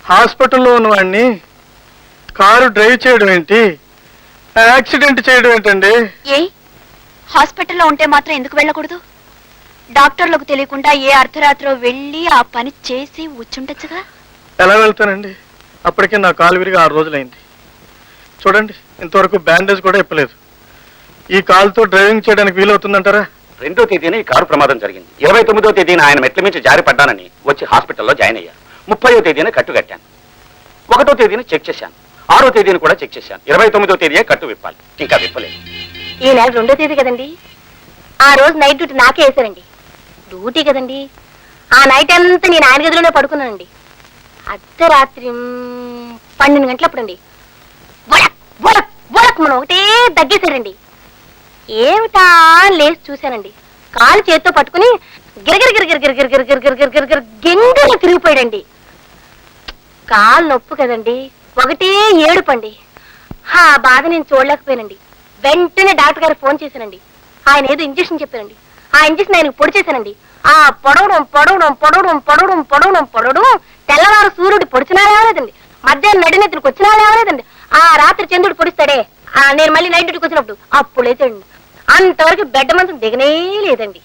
హాస్పిటల్లో ఉన్నవాడిని car drive చేయడం ఏంటి, యాక్సిడెంట్ చేయడం ఏంటండి? ఏ హాస్పిటల్లో ఉంటే మాత్రం ఎందుకు వెళ్ళకూడదు? డాక్టర్లకు తెలియకుండా ఏ అర్ధరాత్రో వెళ్ళి ఆ పని చేసి వచ్చుండొచ్చుగా. ఎలా వెళ్తానండి? అప్పటికే నా కాలు విరిగి 6 రోజులైంది. చూడండి, ఇంతవరకు బ్యాండేజ్ కూడా ఇప్పలేదు. ఈ కాలుతో డ్రైవింగ్ చేయడానికి వీలవుతుందంటారా? 2వ తేదీన ఈ కారు ప్రమాదం జరిగింది. 29వ తేదీన ఆయన మెట్ల మించి జారి పడ్డానని వచ్చి హాస్పిటల్లో జాయిన్ అయ్యాను. 30వ తేదీన కట్టు కట్టాను. 1వ తేదీన చెక్ చేశాను. 6వ తేదీని కూడా చెక్ చేశాను. 29వ తేదీయే కట్టు విప్పాలి, ఇంకా విప్పలేదు. ఈ నెల 2వ తేదీ కదండి. ఆ రోజు నైట్ డ్యూటీ నాకే వేశారండి. డ్యూటీ కదండి. ఆ నైట్ అంతా నేను ఆయన గదిలోనే పడుకున్నానండి. అర్ధరాత్రి 12 గంటలప్పుడండి మనం ఒకటే దగ్గేశారండి. ఏమిటా లేచి చూశానండి. కాలు చేత్తో పట్టుకుని గిరగిర గింగలు తిరిగిపోయాడండి. కాలు నొప్పు కదండి, ఒకటే ఏడుపండి. ఆ బాధ నేను చూడలేకపోయానండి. వెంటనే డాక్టర్ గారు ఫోన్ చేశానండి. ఆయన ఏదో ఇంజక్షన్ చెప్పారండి. ఆ ఇంజక్షన్ ఆయనకు పొడి చేశానండి. ఆ పొడవడం తెల్లవారు సూర్యుడు పొడిచినా లేవలేదండి. మధ్యాహ్నం నడినెత్తులకు వచ్చినా లేవలేదండి. ఆ రాత్రి చంద్రుడు పొడిస్తాడే, నేను మళ్ళీ నైట్ డ్యూటీకి వచ్చినప్పుడు అప్పుడు లేదండి. అంతవరకు బెడ్ మంచం దిగనే లేదండి.